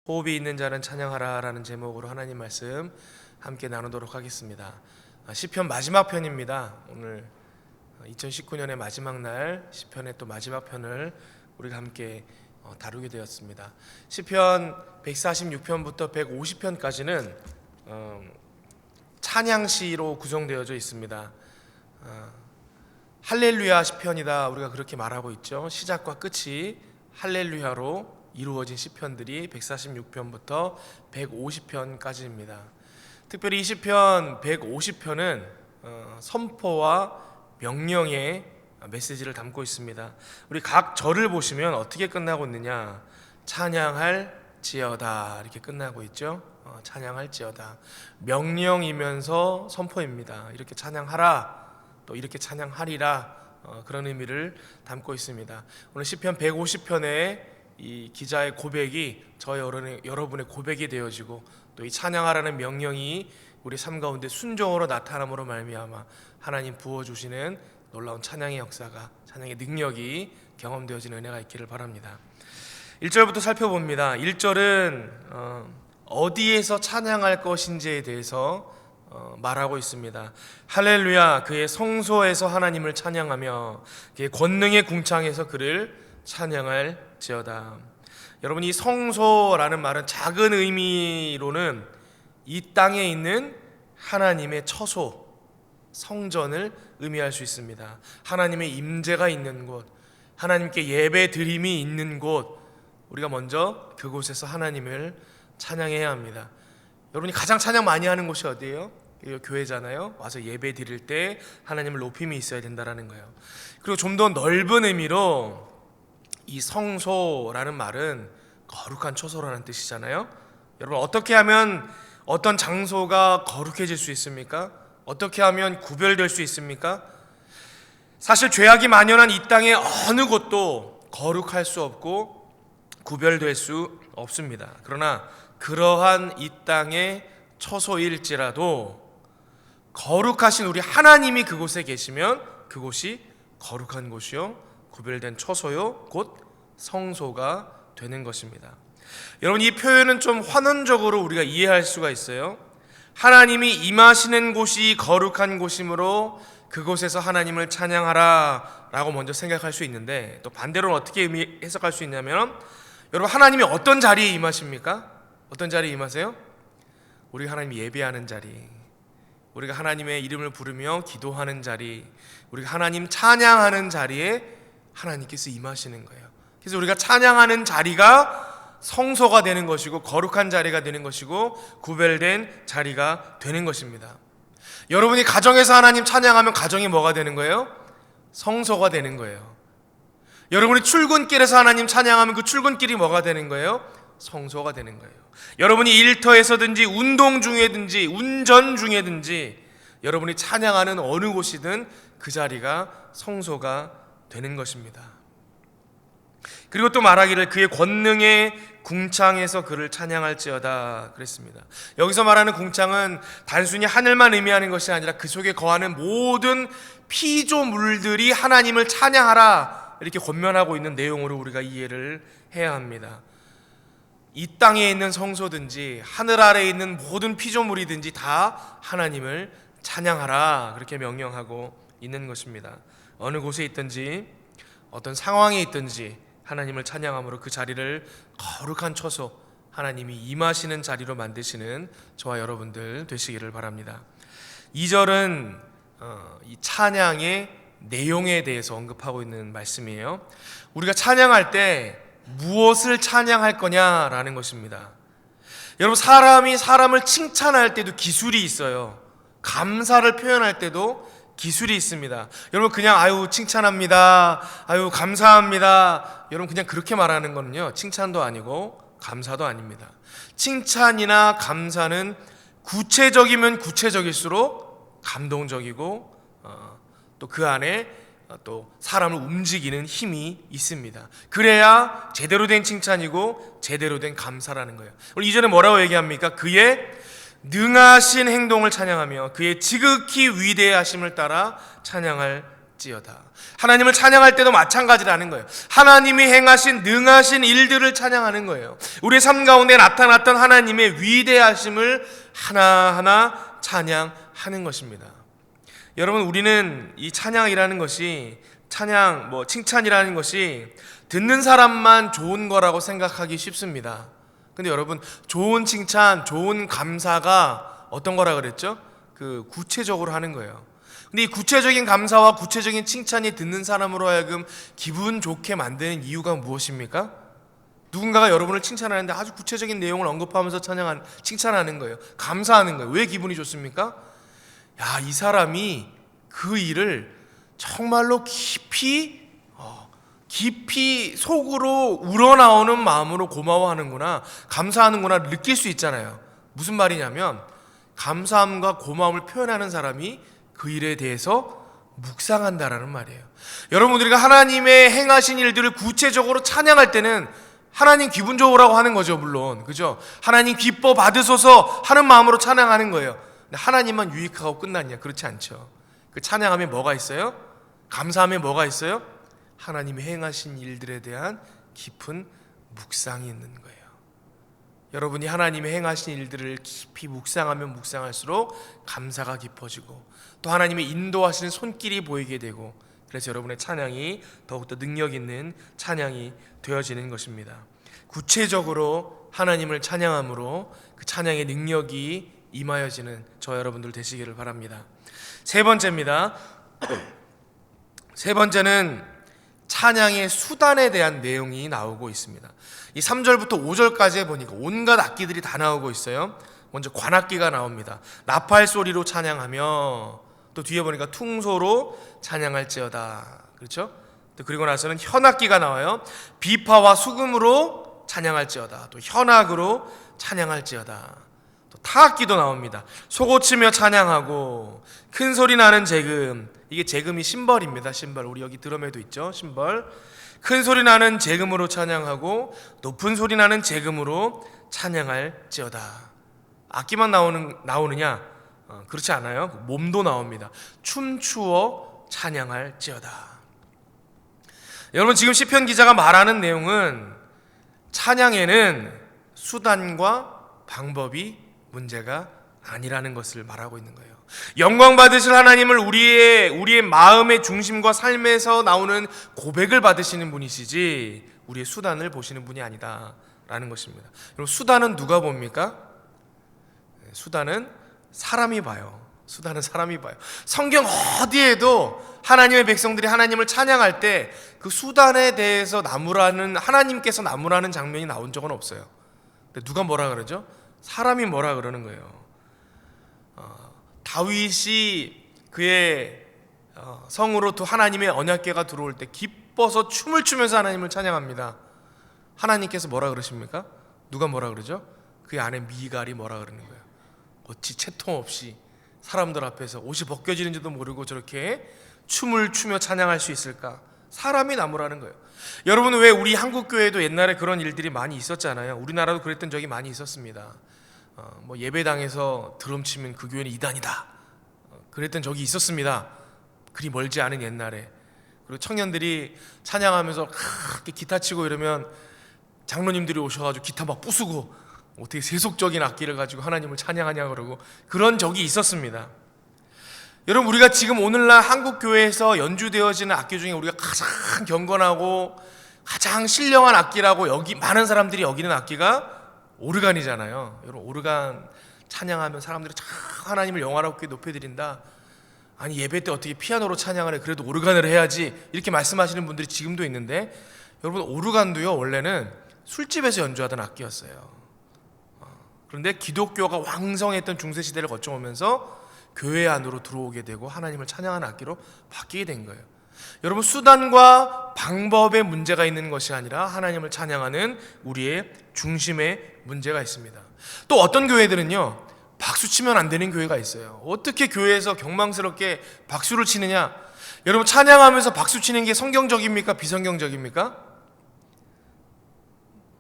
호흡이 있는 자는 찬양하라 라는 제목으로 하나님 말씀 함께 나누도록 하겠습니다. 시편 마지막 편입니다. 오늘 2019년의 마지막 날 시편의 또 마지막 편을 우리가 함께 다루게 되었습니다. 시편 146편부터 150편까지는 찬양시로 구성되어져 있습니다. 할렐루야 시편이다 우리가 그렇게 말하고 있죠. 시작과 끝이 할렐루야로 이루어진 시편들이 146편부터 150편까지입니다. 특별히 이 시편 150편은 선포와 명령의 메시지를 담고 있습니다. 우리 각 절을 보시면 어떻게 끝나고 있느냐, 찬양할지어다 이렇게 끝나고 있죠. 찬양할지어다, 명령이면서 선포입니다. 이렇게 찬양하라, 또 이렇게 찬양하리라, 그런 의미를 담고 있습니다. 오늘 시편 150편에 이 기자의 고백이 여러분의 고백이 되어지고, 또 이 찬양하라는 명령이 우리 삶 가운데 순종으로 나타남으로 말미암아 하나님 부어주시는 놀라운 찬양의 역사가, 찬양의 능력이 경험되어지는 은혜가 있기를 바랍니다. 1절부터 살펴봅니다. 1절은 어디에서 찬양할 것인지에 대해서 말하고 있습니다. 할렐루야, 그의 성소에서 하나님을 찬양하며 그의 권능의 궁창에서 그를 찬양할지어다. 여러분, 이 성소라는 말은 작은 의미로는 이 땅에 있는 하나님의 처소, 성전을 의미할 수 있습니다. 하나님의 임재가 있는 곳, 하나님께 예배 드림이 있는 곳, 우리가 먼저 그곳에서 하나님을 찬양해야 합니다. 여러분이 가장 찬양 많이 하는 곳이 어디예요? 교회잖아요. 와서 예배 드릴 때 하나님을 높임이 있어야 된다는 거예요. 그리고 좀 더 넓은 의미로 이 성소라는 말은 거룩한 처소라는 뜻이잖아요. 여러분, 어떻게 하면 어떤 장소가 거룩해질 수 있습니까? 어떻게 하면 구별될 수 있습니까? 사실 죄악이 만연한 이 땅의 어느 곳도 거룩할 수 없고 구별될 수 없습니다. 그러나 그러한 이 땅의 처소일지라도 거룩하신 우리 하나님이 그곳에 계시면 그곳이 거룩한 곳이요, 구별된 처소요, 곧 성소가 되는 것입니다. 여러분, 이 표현은 좀 환원적으로 우리가 이해할 수가 있어요. 하나님이 임하시는 곳이 거룩한 곳이므로 그곳에서 하나님을 찬양하라 라고 먼저 생각할 수 있는데, 또 반대로는 어떻게 해석할 수 있냐면, 여러분, 하나님이 어떤 자리에 임하십니까? 어떤 자리에 임하세요? 우리가 하나님 예배하는 자리, 우리가 하나님의 이름을 부르며 기도하는 자리, 우리가 하나님 찬양하는 자리에 하나님께서 임하시는 거예요. 그래서 우리가 찬양하는 자리가 성소가 되는 것이고, 거룩한 자리가 되는 것이고, 구별된 자리가 되는 것입니다. 여러분이 가정에서 하나님 찬양하면 가정이 뭐가 되는 거예요? 성소가 되는 거예요. 여러분이 출근길에서 하나님 찬양하면 그 출근길이 뭐가 되는 거예요? 성소가 되는 거예요. 여러분이 일터에서든지 운동 중에든지 운전 중에든지 여러분이 찬양하는 어느 곳이든 그 자리가 성소가 되는 것입니다. 그리고 또 말하기를 그의 권능의 궁창에서 그를 찬양할지어다 그랬습니다. 여기서 말하는 궁창은 단순히 하늘만 의미하는 것이 아니라 그 속에 거하는 모든 피조물들이 하나님을 찬양하라 이렇게 권면하고 있는 내용으로 우리가 이해를 해야 합니다. 이 땅에 있는 성소든지 하늘 아래에 있는 모든 피조물이든지 다 하나님을 찬양하라 그렇게 명령하고 있는 것입니다. 어느 곳에 있든지 어떤 상황에 있든지 하나님을 찬양함으로 그 자리를 거룩한 처소, 하나님이 임하시는 자리로 만드시는 저와 여러분들 되시기를 바랍니다. 2절은 이 찬양의 내용에 대해서 언급하고 있는 말씀이에요. 우리가 찬양할 때 무엇을 찬양할 거냐라는 것입니다. 여러분, 사람이 사람을 칭찬할 때도 기술이 있어요. 감사를 표현할 때도 기술이 있습니다. 여러분, 그냥 아유 칭찬합니다, 아유 감사합니다, 여러분 그냥 그렇게 말하는 거는요, 칭찬도 아니고 감사도 아닙니다. 칭찬이나 감사는 구체적이면 구체적일수록 감동적이고 또 그 안에 또 사람을 움직이는 힘이 있습니다. 그래야 제대로 된 칭찬이고 제대로 된 감사라는 거예요. 오늘 이전에 뭐라고 얘기합니까? 그의 능하신 행동을 찬양하며 그의 지극히 위대하심을 따라 찬양할 찬양할지어다. 하나님을 찬양할 때도 마찬가지라는 거예요. 하나님이 행하신 능하신 일들을 찬양하는 거예요. 우리의 삶 가운데 나타났던 하나님의 위대하심을 하나하나 찬양하는 것입니다. 여러분, 우리는 이 찬양이라는 것이 칭찬이라는 것이 듣는 사람만 좋은 거라고 생각하기 쉽습니다. 근데 여러분, 좋은 칭찬, 좋은 감사가 어떤 거라 그랬죠? 구체적으로 하는 거예요. 근데 이 구체적인 감사와 구체적인 칭찬이 듣는 사람으로 하여금 기분 좋게 만드는 이유가 무엇입니까? 누군가가 여러분을 칭찬하는데 아주 구체적인 내용을 언급하면서 칭찬하는 거예요. 감사하는 거예요. 왜 기분이 좋습니까? 야, 이 사람이 그 일을 정말로 깊이 속으로 우러나오는 마음으로 고마워하는구나, 감사하는구나 느낄 수 있잖아요. 무슨 말이냐면 감사함과 고마움을 표현하는 사람이 그 일에 대해서 묵상한다라는 말이에요. 여러분, 우리가 하나님의 행하신 일들을 구체적으로 찬양할 때는 하나님 기분 좋으라고 하는 거죠, 물론. 그죠? 하나님 기뻐 받으소서 하는 마음으로 찬양하는 거예요. 근데 하나님만 유익하고 끝났냐? 그렇지 않죠. 그 찬양함에 뭐가 있어요? 감사함에 뭐가 있어요? 하나님이 행하신 일들에 대한 깊은 묵상이 있는 거예요. 여러분이 하나님의 행하신 일들을 깊이 묵상하면 묵상할수록 감사가 깊어지고 또 하나님의 인도하시는 손길이 보이게 되고, 그래서 여러분의 찬양이 더욱더 능력 있는 찬양이 되어지는 것입니다. 구체적으로 하나님을 찬양함으로 그 찬양의 능력이 임하여지는 저 여러분들 되시기를 바랍니다. 세 번째입니다. 세 번째는 찬양의 수단에 대한 내용이 나오고 있습니다. 이 3절부터 5절까지 보니까 온갖 악기들이 다 나오고 있어요. 먼저 관악기가 나옵니다. 나팔 소리로 찬양하며, 또 뒤에 보니까 퉁소로 찬양할지어다. 그렇죠? 또 그리고 나서는 현악기가 나와요. 비파와 수금으로 찬양할지어다. 또 현악으로 찬양할지어다. 또 타악기도 나옵니다. 소고치며 찬양하고, 큰 소리 나는 재금, 이게 재금이 심벌입니다. 심벌, 우리 여기 드럼에도 있죠, 심벌. 큰 소리 나는 재금으로 찬양하고 높은 소리 나는 재금으로 찬양할지어다. 악기만 나오느냐? 그렇지 않아요. 몸도 나옵니다. 춤추어 찬양할지어다. 여러분, 지금 시편 기자가 말하는 내용은 찬양에는 수단과 방법이 문제가 아니라는 것을 말하고 있는 거예요. 영광 받으실 하나님을 우리의 마음의 중심과 삶에서 나오는 고백을 받으시는 분이시지 우리의 수단을 보시는 분이 아니다라는 것입니다. 여러분, 수단은 누가 봅니까? 수단은 사람이 봐요. 수단은 사람이 봐요. 성경 어디에도 하나님의 백성들이 하나님을 찬양할 때 그 수단에 대해서 하나님께서 나무라는 장면이 나온 적은 없어요. 근데 누가 뭐라 그러죠? 사람이 뭐라 그러는 거예요. 다윗이 그의 성으로 또 하나님의 언약궤가 들어올 때 기뻐서 춤을 추면서 하나님을 찬양합니다. 하나님께서 뭐라 그러십니까? 누가 뭐라 그러죠? 그의 아내 미갈이 뭐라 그러는 거예요? 어찌 채통 없이 사람들 앞에서 옷이 벗겨지는지도 모르고 저렇게 춤을 추며 찬양할 수 있을까? 사람이 나무라는 거예요. 여러분, 왜 우리 한국교회도 옛날에 그런 일들이 많이 있었잖아요. 우리나라도 그랬던 적이 많이 있었습니다. 예배당에서 드럼 치면 그 교회는 이단이다, 그랬던 적이 있었습니다. 그리 멀지 않은 옛날에. 그리고 청년들이 찬양하면서 이렇게 기타 치고 이러면 장로님들이 오셔가지고 기타 막 부수고 어떻게 세속적인 악기를 가지고 하나님을 찬양하냐 그러고 그런 적이 있었습니다. 여러분, 우리가 지금 오늘날 한국 교회에서 연주되어지는 악기 중에 우리가 가장 경건하고 가장 신령한 악기라고 많은 사람들이 여기는 악기가 오르간이잖아요. 여러분, 오르간 찬양하면 사람들이 참 하나님을 영화롭게 높여드린다. 아니, 예배 때 어떻게 피아노로 찬양을 해? 그래도 오르간을 해야지. 이렇게 말씀하시는 분들이 지금도 있는데, 여러분, 오르간도요 원래는 술집에서 연주하던 악기였어요. 그런데 기독교가 왕성했던 중세시대를 거쳐오면서 교회 안으로 들어오게 되고 하나님을 찬양하는 악기로 바뀌게 된 거예요. 여러분, 수단과 방법에 문제가 있는 것이 아니라 하나님을 찬양하는 우리의 중심에 문제가 있습니다. 또 어떤 교회들은요, 박수 치면 안 되는 교회가 있어요. 어떻게 교회에서 경망스럽게 박수를 치느냐? 여러분, 찬양하면서 박수 치는 게 성경적입니까? 비성경적입니까?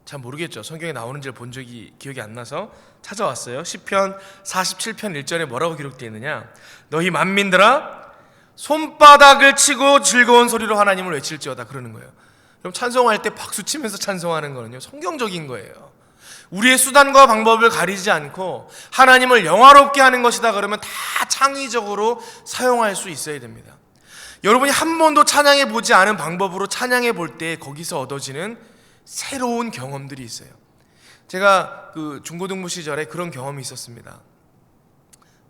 잘 모르겠죠. 성경에 나오는지를 본 적이 기억이 안 나서 찾아왔어요. 시편 47편 1절에 뭐라고 기록되어 있느냐? 너희 만민들아, 손바닥을 치고 즐거운 소리로 하나님을 외칠지어다 그러는 거예요. 그럼 찬송할 때 박수 치면서 찬송하는 거는요, 성경적인 거예요. 우리의 수단과 방법을 가리지 않고 하나님을 영화롭게 하는 것이다 그러면 다 창의적으로 사용할 수 있어야 됩니다. 여러분이 한 번도 찬양해 보지 않은 방법으로 찬양해 볼 때 거기서 얻어지는 새로운 경험들이 있어요. 제가 그 중고등부 시절에 그런 경험이 있었습니다.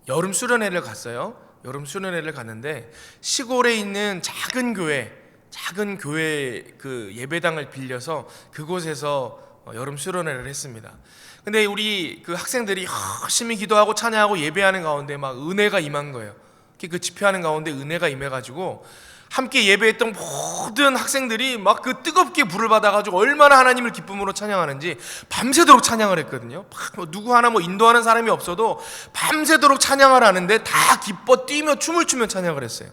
여름 수련회를 갔어요. 여름 수련회를 갔는데 시골에 있는 작은 교회 그 예배당을 빌려서 그곳에서 여름 수련회를 했습니다. 근데 우리 그 학생들이 열심히 기도하고 찬양하고 예배하는 가운데 막 은혜가 임한 거예요. 그 집회하는 가운데 은혜가 임해가지고 함께 예배했던 모든 학생들이 막 그 뜨겁게 불을 받아가지고 얼마나 하나님을 기쁨으로 찬양하는지 밤새도록 찬양을 했거든요. 누구 하나 인도하는 사람이 없어도 밤새도록 찬양을 하는데 다 기뻐 뛰며 춤을 추며 찬양을 했어요.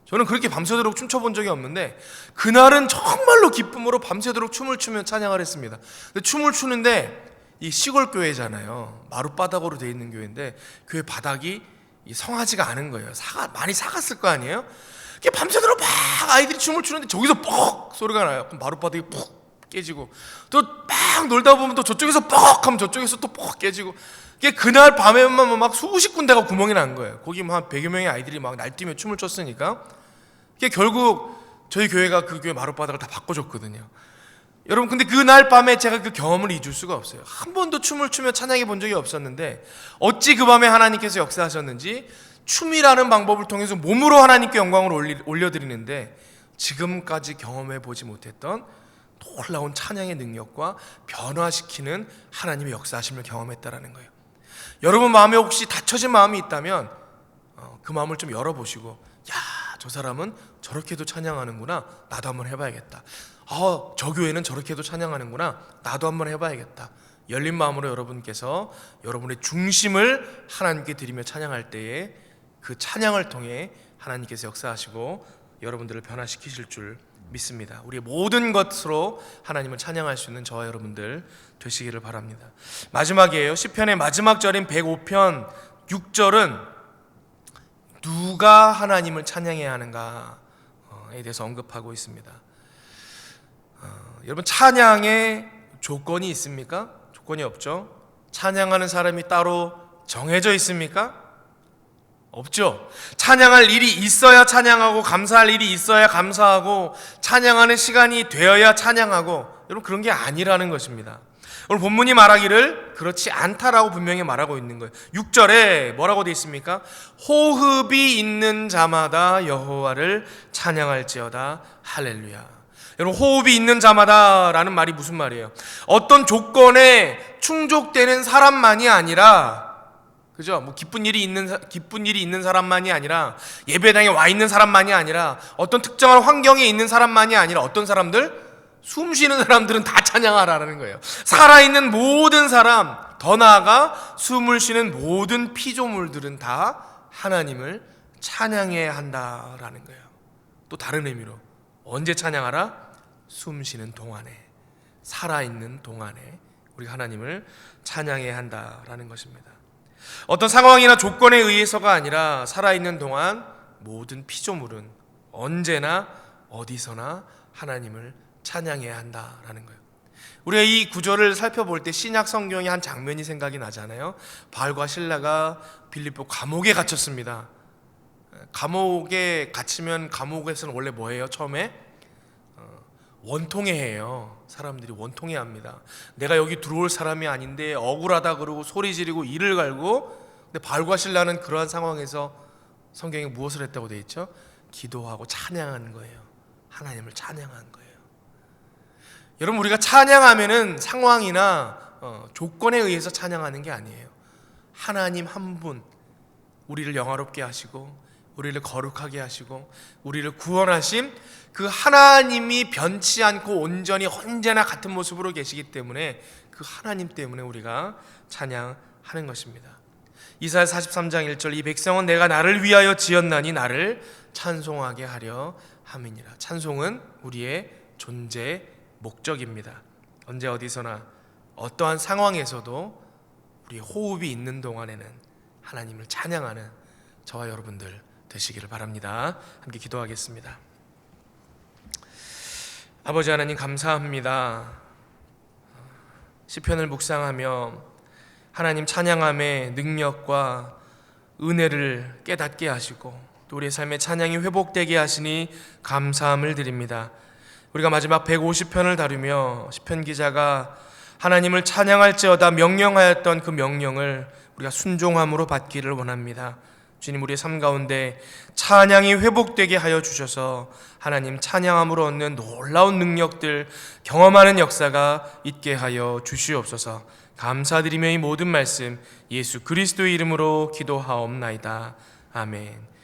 저는 그렇게 밤새도록 춤춰본 적이 없는데 그날은 정말로 기쁨으로 밤새도록 춤을 추며 찬양을 했습니다. 근데 춤을 추는데 이 시골 교회잖아요. 마룻바닥으로 되어 있는 교회인데 교회 바닥이 성하지가 않은 거예요. 많이 사갔을 거 아니에요? 밤새도록 막 아이들이 춤을 추는데 저기서 뻑 소리가 나요. 그럼 마룻바닥이 푹 깨지고 또 막 놀다 보면 또 저쪽에서 뻑 하면 저쪽에서 또 뻑 깨지고 그날 밤에만 막 수십 군데가 구멍이 난 거예요. 거기 한 100여 명의 아이들이 막 날뛰며 춤을 췄으니까 결국 저희 교회가 그 교회 마룻바닥을 다 바꿔줬거든요. 여러분, 근데 그날 밤에 제가 그 경험을 잊을 수가 없어요. 한 번도 춤을 추며 찬양해 본 적이 없었는데 어찌 그 밤에 하나님께서 역사하셨는지 춤이라는 방법을 통해서 몸으로 하나님께 영광을 올려드리는데 지금까지 경험해 보지 못했던 놀라운 찬양의 능력과 변화시키는 하나님의 역사하심을 경험했다라는 거예요. 여러분 마음에 혹시 닫혀진 마음이 있다면 그 마음을 좀 열어보시고, 야, 저 사람은 저렇게도 찬양하는구나, 나도 한번 해봐야겠다. 저 교회는 저렇게도 찬양하는구나, 나도 한번 해봐야겠다. 열린 마음으로 여러분께서 여러분의 중심을 하나님께 드리며 찬양할 때에 그 찬양을 통해 하나님께서 역사하시고 여러분들을 변화시키실 줄 믿습니다. 우리의 모든 것으로 하나님을 찬양할 수 있는 저와 여러분들 되시기를 바랍니다. 마지막이에요. 시편의 마지막 절인 105편 6절은 누가 하나님을 찬양해야 하는가에 대해서 언급하고 있습니다. 여러분, 찬양에 조건이 있습니까? 조건이 없죠. 찬양하는 사람이 따로 정해져 있습니까? 없죠. 찬양할 일이 있어야 찬양하고, 감사할 일이 있어야 감사하고, 찬양하는 시간이 되어야 찬양하고, 여러분, 그런 게 아니라는 것입니다. 오늘 본문이 말하기를 그렇지 않다라고 분명히 말하고 있는 거예요. 6절에 뭐라고 되어 있습니까? 호흡이 있는 자마다 여호와를 찬양할지어다. 할렐루야. 여러분, 호흡이 있는 자마다 라는 말이 무슨 말이에요? 어떤 조건에 충족되는 사람만이 아니라, 그죠? 기쁜 일이 있는 사람만이 아니라, 예배당에 와 있는 사람만이 아니라, 어떤 특정한 환경에 있는 사람만이 아니라, 어떤 사람들? 숨 쉬는 사람들은 다 찬양하라는 거예요. 살아있는 모든 사람, 더 나아가 숨을 쉬는 모든 피조물들은 다 하나님을 찬양해야 한다라는 거예요. 또 다른 의미로 언제 찬양하라? 숨 쉬는 동안에, 살아있는 동안에 우리가 하나님을 찬양해야 한다라는 것입니다. 어떤 상황이나 조건에 의해서가 아니라 살아있는 동안 모든 피조물은 언제나 어디서나 하나님을 찬양해야 한다라는 거예요. 우리가 이 구절을 살펴볼 때 신약 성경의 한 장면이 생각이 나잖아요. 바알과 실라가 빌립보 감옥에 갇혔습니다. 감옥에 갇히면 감옥에서는 원래 뭐예요? 처음에 원통해해요. 사람들이 원통해합니다. 내가 여기 들어올 사람이 아닌데 억울하다 그러고 소리 지르고 이를 갈고. 근데 바알과 실라는 그러한 상황에서 성경에 무엇을 했다고 되어 있죠? 기도하고 찬양하는 거예요. 하나님을 찬양하는 거예요. 여러분, 우리가 찬양하면은 상황이나 조건에 의해서 찬양하는 게 아니에요. 하나님 한 분, 우리를 영화롭게 하시고 우리를 거룩하게 하시고 우리를 구원하신 그 하나님이 변치 않고 온전히 언제나 같은 모습으로 계시기 때문에 그 하나님 때문에 우리가 찬양하는 것입니다. 이사야 43장 1절, 이 백성은 내가 나를 위하여 지었나니 나를 찬송하게 하려 함이니라. 찬송은 우리의 존재 목적입니다. 언제 어디서나 어떠한 상황에서도 우리 호흡이 있는 동안에는 하나님을 찬양하는 저와 여러분들 되시기를 바랍니다. 함께 기도하겠습니다. 아버지 하나님 감사합니다. 시편을 묵상하며 하나님 찬양함의 능력과 은혜를 깨닫게 하시고 또 우리의 삶의 찬양이 회복되게 하시니 감사함을 드립니다. 우리가 마지막 150편을 다루며 시편 기자가 하나님을 찬양할지어다 명령하였던 그 명령을 우리가 순종함으로 받기를 원합니다. 주님, 우리의 삶 가운데 찬양이 회복되게 하여 주셔서 하나님 찬양함으로 얻는 놀라운 능력들 경험하는 역사가 있게 하여 주시옵소서. 감사드리며 이 모든 말씀 예수 그리스도의 이름으로 기도하옵나이다. 아멘.